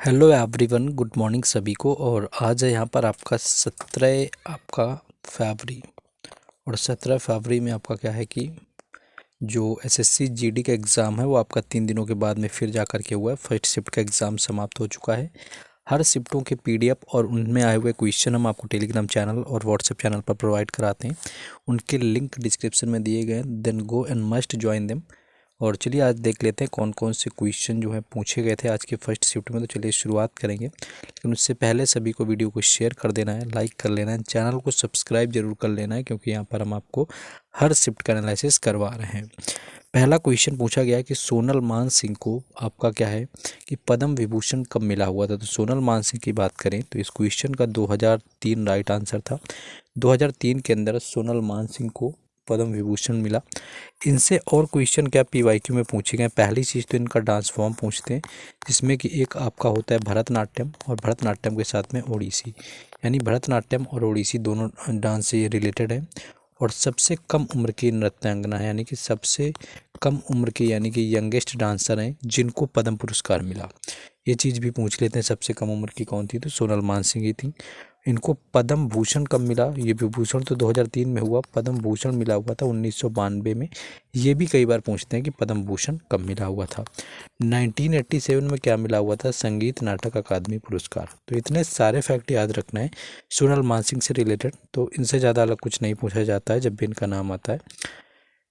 Hello everyone, good morning सभी को। और आज है यहाँ पर आपका 17 आपका फरवरी। और 17 फरवरी में आपका क्या है कि जो एसएससी जीडी का एग्ज़ाम है वो आपका 3 दिनों के बाद में फिर जा कर के हुआ है। फर्स्ट शिफ्ट का एग्ज़ाम समाप्त हो चुका है। हर शिफ्टों के पीडीएफ और उनमें आए हुए क्वेश्चन हम आपको टेलीग्राम चैनल और व्हाट्सएप चैनल पर प्रोवाइड कराते हैं। उनके लिंक डिस्क्रिप्शन में दिए गए हैं। Then go and must join them. और चलिए आज देख लेते हैं कौन कौन से क्वेश्चन जो है पूछे गए थे आज के फर्स्ट शिफ्ट में। तो चलिए शुरुआत करेंगे, लेकिन उससे पहले सभी को वीडियो को शेयर कर देना है, लाइक कर लेना है, चैनल को सब्सक्राइब जरूर कर लेना है, क्योंकि यहाँ पर हम आपको हर शिफ्ट का एनालिसिस करवा रहे हैं। पहला क्वेश्चन पूछा गया है कि सोनल मान सिंह को आपका क्या है कि पद्म विभूषण कब मिला हुआ था। तो सोनल मान सिंह की बात करें तो इस क्वेश्चन का 2003 राइट आंसर था। 2003 के अंदर सोनल मान सिंह को पद्म विभूषण मिला। इनसे और क्वेश्चन क्या पीवाईक्यू में पूछे गए। पहली चीज़ तो इनका डांस फॉर्म पूछते हैं, जिसमें कि एक आपका होता है भरतनाट्यम, और भरतनाट्यम के साथ में ओडिसी, यानी भरतनाट्यम और ओडिसी दोनों डांस से ये रिलेटेड है। और सबसे कम उम्र की नृत्यांगना है, यानी कि सबसे कम उम्र की, यानी कि यंगेस्ट डांसर हैं जिनको पद्म पुरस्कार मिला। ये चीज़ भी पूछ लेते हैं, सबसे कम उम्र की कौन थी, तो सोनल मानसिंह ही थी। इनको पद्म भूषण कब मिला, ये विभूषण तो 2003 में हुआ, पद्म भूषण मिला हुआ था 1992 में। ये भी कई बार पूछते हैं कि पद्म भूषण कब मिला हुआ था। 1987 में क्या मिला हुआ था, संगीत नाटक अकादमी पुरस्कार। तो इतने सारे फैक्ट याद रखना है सोनल मानसिंह से रिलेटेड, तो इनसे ज़्यादा अलग कुछ नहीं पूछा जाता है जब भी इनका नाम आता है।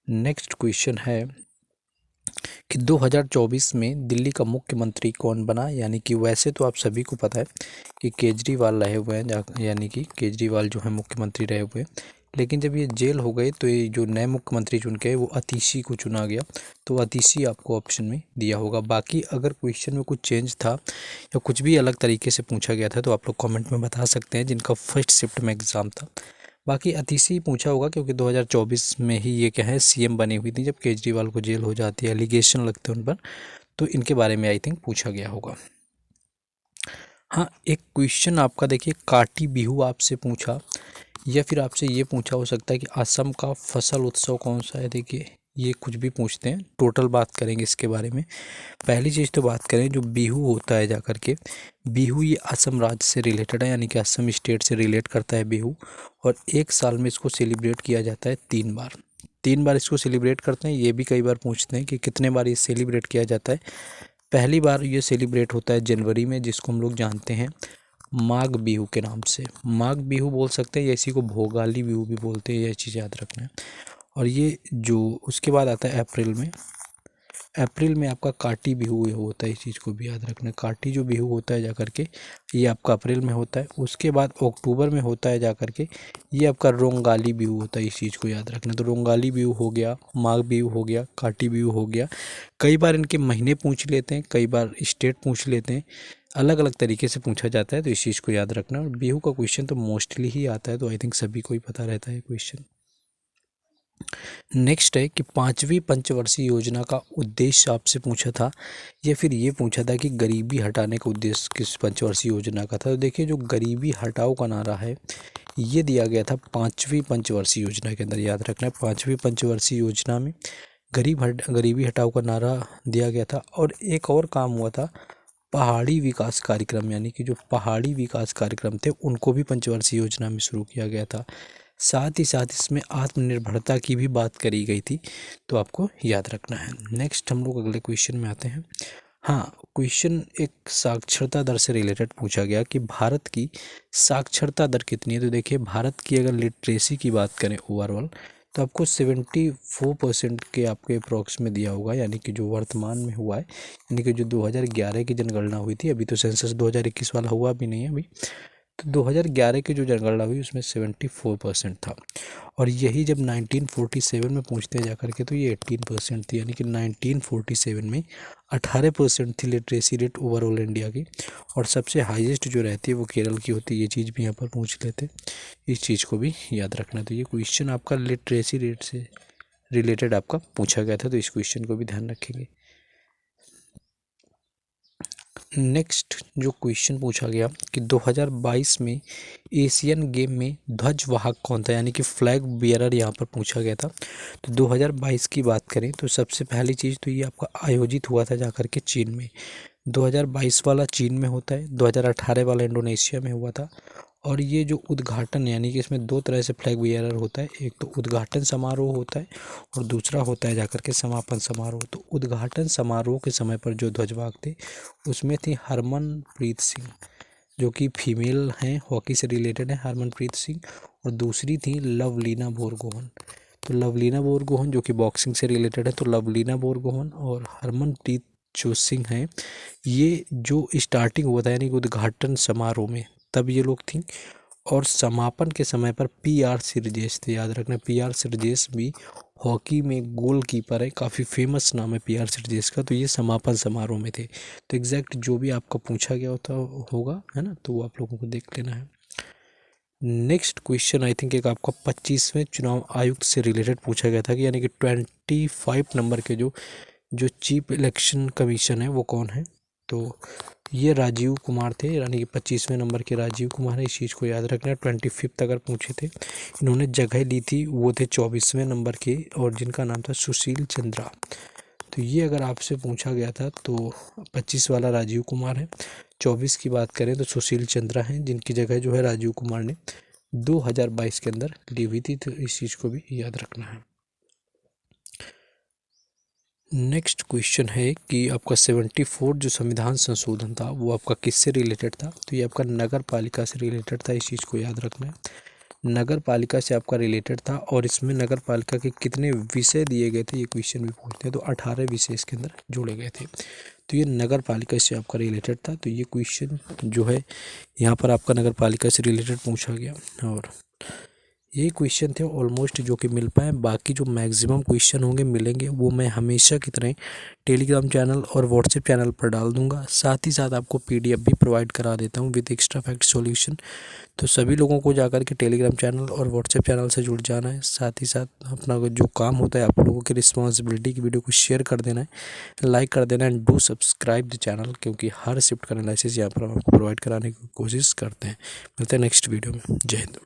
नेक्स्ट क्वेश्चन है कि 2024 में दिल्ली का मुख्यमंत्री कौन बना। यानी कि वैसे तो आप सभी को पता है कि केजरीवाल रहे हुए हैं, यानी कि केजरीवाल जो है मुख्यमंत्री रहे हुए हैं। लेकिन जब ये जेल हो गए तो ये जो नए मुख्यमंत्री चुन के वो अतीशी को चुना गया। तो अतीशी आपको ऑप्शन में दिया होगा। बाकी अगर क्वेश्चन में कुछ चेंज था या कुछ भी अलग तरीके से पूछा गया था तो आप लोग कमेंट में बता सकते हैं जिनका फर्स्ट शिफ्ट में एग्ज़ाम था। बाकी अतीशी पूछा होगा, क्योंकि 2024 में ही ये क्या है सीएम बनी हुई थी जब केजरीवाल को जेल हो जाती है, एलिगेशन लगते हैं उन पर। तो इनके बारे में आई थिंक पूछा गया होगा। हाँ, एक क्वेश्चन आपका देखिए, काटी बिहू आपसे पूछा, या फिर आपसे ये पूछा हो सकता है कि असम का फसल उत्सव कौन सा है। देखिए ये कुछ भी पूछते हैं, टोटल बात करेंगे इसके बारे में। पहली चीज़ तो बात करें जो बिहू होता है, जा कर के बिहू ये असम राज्य से रिलेटेड है, यानी कि असम स्टेट से रिलेट करता है बिहू। और एक साल में इसको सेलिब्रेट किया जाता है 3 बार। 3 बार इसको सेलिब्रेट करते हैं। ये भी कई बार पूछते हैं कि कितने बार ये सेलिब्रेट किया जाता है। पहली बार ये सेलिब्रेट होता है जनवरी में, जिसको हम लोग जानते हैं माघ बिहू के नाम से। माघ बिहू बोल सकते हैं, या इसी को भोगाली बिहू भी बोलते हैं, यह चीज़ याद रखना है। और ये जो उसके बाद आता है अप्रैल में। अप्रैल में आपका काटी बिहू होता है, इस चीज़ को भी याद रखना है। काटी जो बिहू होता है जा कर के ये आपका अप्रैल में होता है। उसके बाद अक्टूबर में होता है जा कर के ये आपका रोंगाली बिहू होता है, इस चीज़ को याद रखना है। तो रोंगाली बिहू हो गया, माघ बिहू हो गया, काटी बिहू हो गया। कई बार इनके महीने पूछ लेते हैं, कई बार स्टेट पूछ लेते हैं, अलग अलग तरीके से पूछा जाता है, तो इस चीज़ को याद रखना। और बिहू का क्वेश्चन तो मोस्टली ही आता है, तो आई थिंक सभी को ही पता रहता है क्वेश्चन। नेक्स्ट है कि 5वीं पंचवर्षीय योजना का उद्देश्य आपसे पूछा था, या फिर ये पूछा था कि गरीबी हटाने का उद्देश्य किस पंचवर्षीय योजना का था। तो देखिए जो गरीबी हटाओ का नारा है ये दिया गया था 5वीं पंचवर्षीय योजना के अंदर, याद रखना है। 5वीं पंचवर्षीय योजना में गरीबी हटाओ का नारा दिया गया था। और एक और काम हुआ था, पहाड़ी विकास कार्यक्रम, यानी कि जो पहाड़ी विकास कार्यक्रम थे उनको भी पंचवर्षीय योजना में शुरू किया गया था। साथ ही साथ इसमें आत्मनिर्भरता की भी बात करी गई थी, तो आपको याद रखना है। नेक्स्ट हम लोग अगले क्वेश्चन में आते हैं। हाँ, क्वेश्चन एक साक्षरता दर से रिलेटेड पूछा गया कि भारत की साक्षरता दर कितनी है। तो देखिए भारत की अगर लिटरेसी की बात करें ओवरऑल, तो आपको 74% के आपके अप्रॉक्स में दिया होगा, यानी कि जो वर्तमान में हुआ है। यानी कि जो 2011 की जनगणना हुई थी, अभी तो सेंसस 2021 वाला हुआ भी नहीं है अभी, तो 2011 की जो जनगणना हुई उसमें 74% था। और यही जब 1947 में पूछते हैं जाकर के तो ये 18% थी, यानी कि 1947 में 18% थी लिटरेसी रेट ओवरऑल इंडिया की। और सबसे हाईएस्ट जो रहती है वो केरल की होती है, ये चीज़ भी यहाँ पर पूछ लेते हैं, इस चीज़ को भी याद रखना। तो ये क्वेश्चन आपका लिटरेसी रेट से रिलेटेड आपका पूछा गया था, तो इस क्वेश्चन को भी ध्यान रखेंगे। नेक्स्ट जो क्वेश्चन पूछा गया कि 2022 में एशियन गेम में ध्वज वाहक कौन था, यानी कि फ्लैग बियरर यहाँ पर पूछा गया था। तो 2022 की बात करें तो सबसे पहली चीज़ तो ये आपका आयोजित हुआ था जाकर के चीन में। 2022 वाला चीन में होता है, 2018 वाला इंडोनेशिया में हुआ था। और ये जो उद्घाटन यानी कि इसमें दो तरह से फ्लैग बियरर होता है, एक तो उद्घाटन समारोह होता है और दूसरा होता है जाकर के समापन समारोह। तो उद्घाटन समारोह के समय पर जो ध्वजवाहक थे उसमें थी हरमनप्रीत सिंह, जो कि फीमेल हैं, हॉकी से रिलेटेड है हरमनप्रीत सिंह, और दूसरी थी लवलीना बोरगोहन। तो लवलीना बोरगोहन जो कि बॉक्सिंग से रिलेटेड है, तो लवलीना बोरगोहन और हरमनप्रीत जो सिंह हैं, ये जो स्टार्टिंग हुआ था यानी कि उद्घाटन समारोह में तब ये लोग थी। और समापन के समय पर PR सिरजेश थे, याद रखना PR सिरजेश भी हॉकी में गोलकीपर है, काफ़ी फेमस नाम है PR सिरजेश का। तो ये समापन समारोह में थे। तो एग्जैक्ट जो भी आपका पूछा गया होता होगा है ना, तो वो आप लोगों को देख लेना है। नेक्स्ट क्वेश्चन आई थिंक एक आपका 25वें चुनाव आयुक्त से रिलेटेड पूछा गया था कि यानी कि 25 नंबर के जो चीफ इलेक्शन कमीशन है वो कौन है। तो ये राजीव कुमार थे, यानी कि 25वें नंबर के राजीव कुमार है, इस चीज़ को याद रखना। 25 अगर पूछे थे, इन्होंने जगह ली थी, वो थे 24वें नंबर के, और जिनका नाम था सुशील चंद्रा। तो ये अगर आपसे पूछा गया था तो 25 वाला राजीव कुमार है। 24 की बात करें तो सुशील चंद्रा हैं, जिनकी जगह जो है राजीव कुमार ने 2022 के अंदर ली हुई थी। तो इस चीज़ को भी याद रखना है। नेक्स्ट क्वेश्चन है कि आपका 74 जो संविधान संशोधन था वो आपका किससे रिलेटेड था। तो ये आपका नगर पालिका से रिलेटेड था, इस चीज़ को याद रखना है। नगर पालिका से आपका रिलेटेड था, और इसमें नगर पालिका के कितने विषय दिए गए थे ये क्वेश्चन भी पूछते हैं। तो 18 विषय इसके अंदर जोड़े गए थे। तो ये नगर पालिका से आपका रिलेटेड था। तो ये क्वेश्चन जो है यहाँ पर आपका नगर पालिका से रिलेटेड पूछा गया, और यही क्वेश्चन थे ऑलमोस्ट जो कि मिल पाए। बाकी जो मैक्सिमम क्वेश्चन होंगे मिलेंगे वो मैं हमेशा की तरह टेलीग्राम चैनल और व्हाट्सएप चैनल पर डाल दूंगा। साथ ही साथ आपको PDF भी प्रोवाइड करा देता हूँ विद एक्स्ट्रा फैक्ट सॉल्यूशन। तो सभी लोगों को जाकर के टेलीग्राम चैनल और व्हाट्सएप चैनल से जुड़ जाना है। साथ ही साथ अपना जो काम होता है आप लोगों की रिस्पॉन्सिबिलिटी की वीडियो को शेयर कर देना है, लाइक कर देना है, and do subscribe the channel, क्योंकि हर शिफ्ट का एनालिसिस यहाँ पर आपको प्रोवाइड कराने की कोशिश करते हैं। मिलते हैं नेक्स्ट वीडियो में। जय हिंद।